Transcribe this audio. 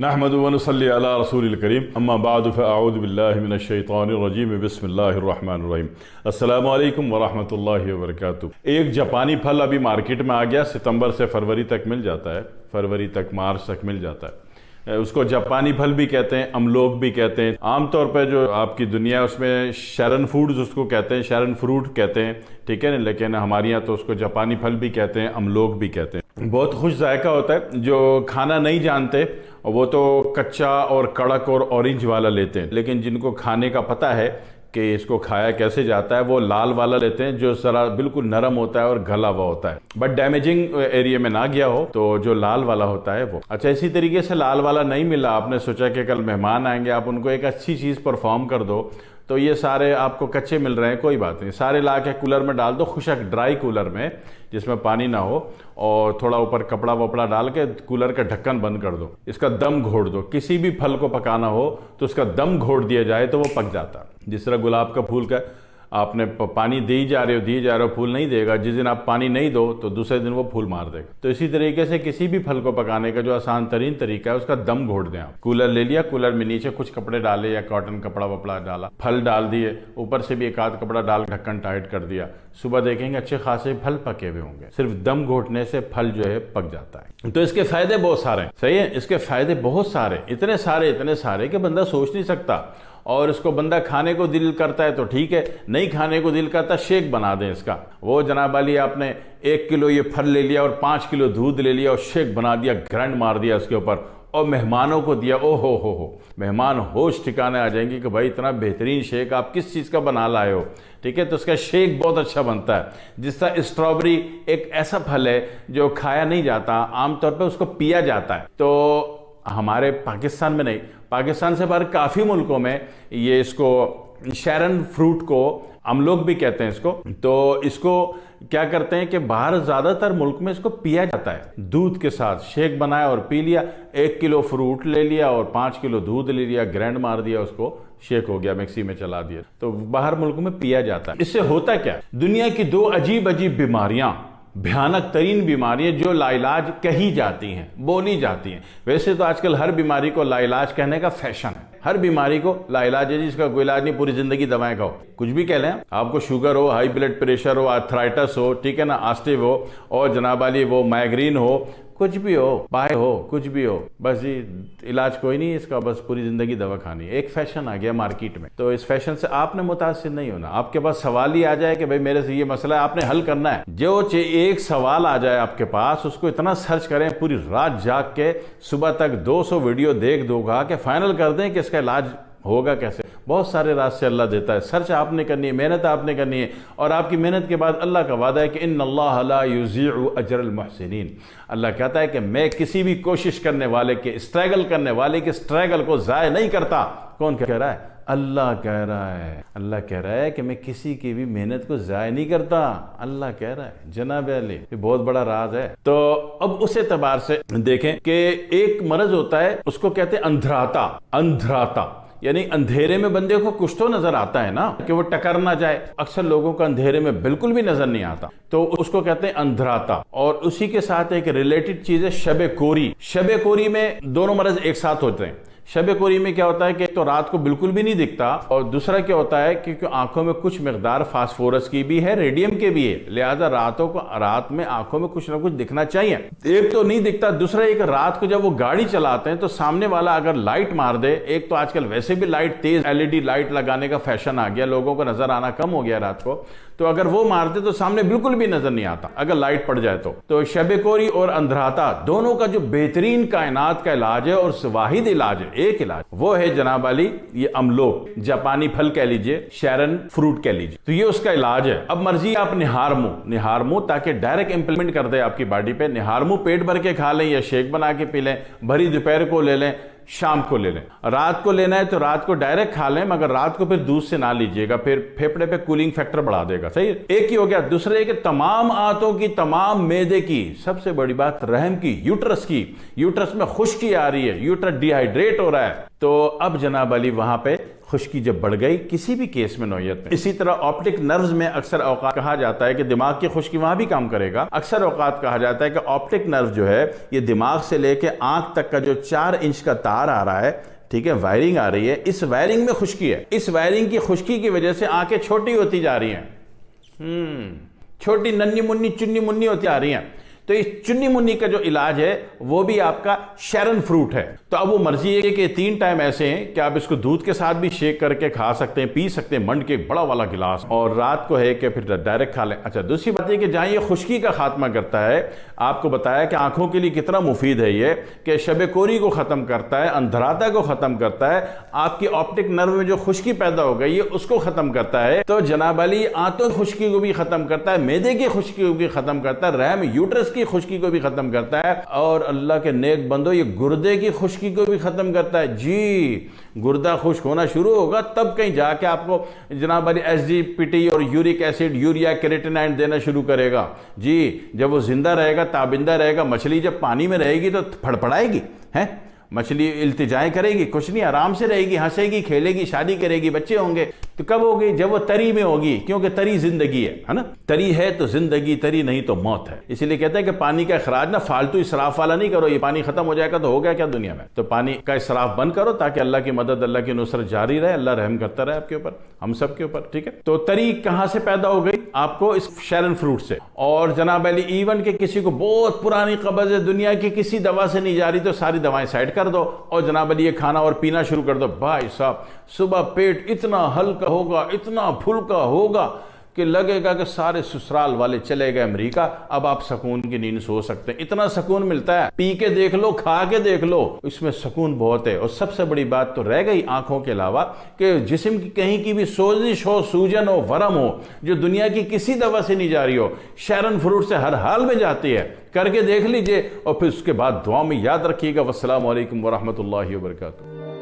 नहमदु व नसल्ली अला रसूलिल करीम अम्मा बादु फ़अऊज़ु बिल्लाहि मिनश शैतानिर रजीम बिस्मिल्लाहिर रहमानिर रहीम। अस्सलामु अलैकुम व रहमतुल्लाहि व बरकातुहू। एक जापानी फल अभी मार्केट में आ गया, सितंबर से फरवरी तक मिल जाता है, फरवरी तक मार्च तक मिल जाता है। उसको जापानी फल भी कहते हैं, अमलोक भी कहते हैं। आमतौर पर जो आपकी दुनिया है उसमें शरण फूड्स उसको कहते हैं, शरण फ्रूट कहते हैं, ठीक है ना। लेकिन हमारे यहाँ तो उसको जापानी फल भी कहते हैं, अमलोक भी कहते हैं। बहुत खुश जायका होता है। जो खाना नहीं जानते वो तो कच्चा और कड़क और ऑरेंज वाला लेते हैं, लेकिन जिनको खाने का पता है कि इसको खाया कैसे जाता है वो लाल वाला लेते हैं, जो जरा बिल्कुल नरम होता है और गला हुआ होता है, बट डैमेजिंग एरिया में ना गया हो तो जो लाल वाला होता है वो। अच्छा, इसी तरीके से लाल वाला नहीं मिला, आपने सोचा कि कल मेहमान आएंगे, आप उनको एक अच्छी चीज़ परफॉर्म कर दो, तो ये सारे आपको कच्चे मिल रहे हैं, कोई बात नहीं, सारे ला के कूलर में डाल दो, खुशक ड्राई कूलर में जिसमें पानी ना हो, और थोड़ा ऊपर कपड़ा वपड़ा डाल के कूलर का ढक्कन बंद कर दो, इसका दम घोड़ दो। किसी भी फल को पकाना हो तो उसका दम घोड़ दिया जाए तो वो पक जाता है। जिस तरह गुलाब का फूल का आपने पानी दिए जा रहे हो फूल नहीं देगा, जिस दिन आप पानी नहीं दो तो दूसरे दिन वो फूल मार देगा। तो इसी तरीके से किसी भी फल को पकाने का जो आसान तरीन तरीका है उसका दम घोट दें आप। कूलर ले लिया, कूलर में नीचे कुछ कपड़े डाले या कॉटन कपड़ा वपड़ा डाला, फल डाल दिए, ऊपर से भी एक आध कपड़ा डाल ढक्कन टाइट कर दिया, सुबह देखेंगे अच्छे खासे फल पके हुए होंगे। सिर्फ दम घोटने से फल जो है पक जाता है। तो इसके फायदे बहुत सारे हैं, सही है, इसके फायदे बहुत सारे, इतने सारे कि बंदा सोच नहीं सकता। और इसको बंदा खाने को दिल करता है तो ठीक है, नहीं खाने को दिल करता शेक बना दें इसका। वो जनाब वाली आपने 1 किलो ये फल ले लिया और 5 किलो दूध ले लिया और शेक बना दिया, ग्राइंड मार दिया उसके ऊपर और मेहमानों को दिया, ओ हो, मेहमान होश ठिकाने आ जाएंगे कि भाई इतना बेहतरीन शेक आप किस चीज़ का बना लाए हो, ठीक है। तो उसका शेक बहुत अच्छा बनता है। जिस तरह स्ट्रॉबेरी एक ऐसा फल है जो खाया नहीं जाता, आमतौर पर उसको पिया जाता है। तो हमारे पाकिस्तान में नहीं, पाकिस्तान से बाहर काफ़ी मुल्कों में ये इसको शरण फ्रूट को अमलोक भी कहते हैं इसको। तो इसको क्या करते हैं कि बाहर ज़्यादातर मुल्क में इसको पिया जाता है, दूध के साथ शेक बनाया और पी लिया। 1 किलो फ्रूट ले लिया और 5 किलो दूध ले लिया, ग्राइंड मार दिया, उसको शेक हो गया, मिक्सी में चला दिया, तो बाहर मुल्क में पिया जाता है। इससे होता क्या, दुनिया की 2 अजीब अजीब बीमारियां, भयानक तरीन बीमारियां जो लाइलाज कही जाती हैं, बोली जाती हैं। वैसे तो आजकल हर बीमारी को लाइलाज कहने का फैशन है, हर बीमारी को लाइलाज है, जिसका कोई इलाज नहीं, पूरी जिंदगी दवाएं खाओ, कुछ भी कह लें। आपको शुगर हो, हाई ब्लड प्रेशर हो, आर्थराइटिस हो, ठीक है ना, आस्टिव हो, और जनाब वाली वो माइग्रेन हो, कुछ भी हो, बाय हो, कुछ भी हो, बस ये इलाज कोई नहीं इसका, बस पूरी जिंदगी दवा खानी है। एक फैशन आ गया मार्केट में, तो इस फैशन से आपने मुतासिर नहीं होना। आपके पास सवाल ही आ जाए कि भाई मेरे से ये मसला है, आपने हल करना है। जो एक सवाल आ जाए आपके पास, उसको इतना सर्च करें, पूरी रात जाग के सुबह तक 200 वीडियो देख दोगा कि फाइनल कर दें कि इसका इलाज होगा कैसे। बहुत सारे रास्ते अल्लाह देता है, सर्च आपने करनी है, मेहनत आपने करनी है, और आपकी मेहनत के बाद अल्लाह का वादा है कि इन्नल्लाह ला युज़ीउ अजरल मुहसिनीन। अल्लाह कहता है कि मैं किसी भी कोशिश करने वाले के, स्ट्रगल करने वाले के स्ट्रगल को ज़ाय नहीं करता। कौन कह रहा है? अल्लाह कह रहा है। अल्लाह कह रहा है कि मैं किसी की भी मेहनत को ज़ाय नहीं करता, अल्लाह कह रहा है। जनाब अली, ये बहुत बड़ा राज है। तो अब उस एतबार से देखें कि एक मर्ज होता है, उसको कहते हैं अंधराता। अंधराता यानी अंधेरे में बंदे को कुछ तो नजर आता है ना, कि वो टकर ना जाए। अक्सर लोगों को अंधेरे में बिल्कुल भी नजर नहीं आता, तो उसको कहते हैं अंधराता। और उसी के साथ एक रिलेटेड चीज है शबे कोरी। शबे कोरी में दोनों मर्ज एक साथ होते हैं। शबे कोरी में क्या होता है कि तो रात को बिल्कुल भी नहीं दिखता, और दूसरा क्या होता है कि आंखों में कुछ मिकदार फास्फोरस की भी है, रेडियम के भी है, लिहाजा रात में आंखों में कुछ ना कुछ दिखना चाहिए। एक तो नहीं दिखता, दूसरा एक रात को जब वो गाड़ी चलाते हैं तो सामने वाला अगर लाइट मार दे, एक तो आजकल वैसे भी लाइट, तेज LED लाइट लगाने का फैशन आ गया, लोगों को नजर आना कम हो गया रात को, तो अगर वो मारते तो सामने बिल्कुल भी नजर नहीं आता अगर लाइट पड़ जाए तो शबे कोरी और अंधराता दोनों का जो बेहतरीन कायनात का इलाज है, और वाहिद इलाज है, एक इलाज, वो है जनाब अली ये अमलोक, जापानी फल कह लीजिए, शरण फ्रूट कह लीजिए, तो ये उसका इलाज है। अब मर्जी आप निहार मुंह ताकि डायरेक्ट इंप्लीमेंट कर दे आपकी बॉडी पे। निहार मुंह पेट भर के खा लें या शेक बना के पी लें, भरी दोपहर को ले लें, शाम को ले लें। रात को लेना है तो रात को डायरेक्ट खा लें, मगर रात को फिर दूध से ना लीजिएगा, फिर फेफड़े पे कूलिंग फैक्टर बढ़ा देगा। सही, एक ही हो गया। दूसरे के तमाम आंतों की, तमाम मैदे की, सबसे बड़ी बात रहम की, यूट्रस की, यूट्रस में खुश्की आ रही है, यूट्रस डिहाइड्रेट हो रहा है, तो अब जनाब अली वहां पे खुश्की जब बढ़ गई किसी भी केस में नौयत में। इसी तरह ऑप्टिक नर्व्स में अक्सर औकात कहा जाता है कि दिमाग की खुश्की वहां भी काम करेगा। अक्सर औकात कहा जाता है कि ऑप्टिक नर्व जो है ये दिमाग से लेके आंख तक का जो 4 इंच का तार आ रहा है, ठीक है, वायरिंग आ रही है, इस वायरिंग में खुश्की है। इस वायरिंग की खुश्की की वजह से आंखें छोटी होती जा रही हैं, छोटी नन्ही मुन्नी चुन्नी मुन्नी होती आ रही हैं। तो इस चुन्नी मुन्नी का जो इलाज है वो भी आपका शैरन फ्रूट है। तो अब वो मर्जी है कि 3 टाइम ऐसे हैं कि आप इसको दूध के साथ भी शेक करके खा सकते हैं, पी सकते हैं, मंड के एक बड़ा वाला गिलास, और रात को है कि फिर डायरेक्ट खा लें। अच्छा, दूसरी बात है कि जहां ये खुश्की का खात्मा करता है, आपको बताया कि आंखों के लिए कितना मुफीद है ये, कि शब कोरी को खत्म करता है, अंधराता को खत्म करता है, आपकी ऑप्टिक नर्व में जो खुश्की पैदा हो गई है उसको खत्म करता है। तो जनाब अली आंतों की खुश्की को भी खत्म करता है, मैदे की खुश्की को भी खत्म करता है, रहम यूट्रस की खुश्की को भी खत्म करता है, और अल्लाह के नेक बंदो ये गुर्दे की खुश्की को भी खत्म करता है। जी, गुर्दा खुश्क होना शुरू होगा तब कहीं जाके आपको जनाब अली SGPT और यूरिक एसिड, यूरिया, क्रेटिनाइन देना शुरू करेगा। जी, जब वो जिंदा रहेगा, ताबिंदा रहेगा, मछली जब पानी में रहेगी तो फड़फड़ाएगी, हैं, मछली इल्तिजाएं करेगी, कुछ नहीं, आराम से रहेगी, हंसेगी, खेलेगी, शादी करेगी, बच्चे होंगे। तो कब होगी? जब वो तरी में होगी, क्योंकि तरी जिंदगी है ना, तरी है तो जिंदगी, तरी नहीं तो मौत है। इसीलिए कहते हैं कि पानी का इखराज ना फालतू इसराफ वाला नहीं करो। ये पानी खत्म हो जाएगा तो हो गया क्या दुनिया में? तो पानी का इसराफ बंद करो ताकि अल्लाह की मदद, अल्लाह की नुसरत जारी रहे, अल्लाह रहम करता रहे आपके ऊपर, हम सब के ऊपर, ठीक है। तो तरी कहां से पैदा हो गई? आपको इस शैरन फ्रूट से। और जनाब अली इवन के किसी को बहुत पुरानी कब्ज है, दुनिया की किसी दवा से नहीं जा रही, तो सारी दवाएं साइड कर दो और जनाब अली ये खाना और पीना शुरू कर दो। भाई साहब, सुबह पेट इतना हल्का होगा, इतना फुल्का होगा कि लगेगा कि सारे ससुराल वाले चले गए अमेरिका, अब आप सुकून की नींद सो सकते हैं। इतना सुकून मिलता है, पी के देख लो, खा के देख लो, इसमें सुकून बहुत है। और सबसे बड़ी बात तो रह गई आंखों के अलावा कि जिस्म की कहीं की भी सोजिश हो, सूजन हो, वरम हो, जो दुनिया की किसी दवा से नहीं जा रही हो, शैरन फ्रूट से हर हाल में जाती है। करके देख लीजिए और फिर उसके बाद दुआ में याद रखिएगा। वस्सलामु अलैकुम वरहमतुल्लाहि वबरकातुहू।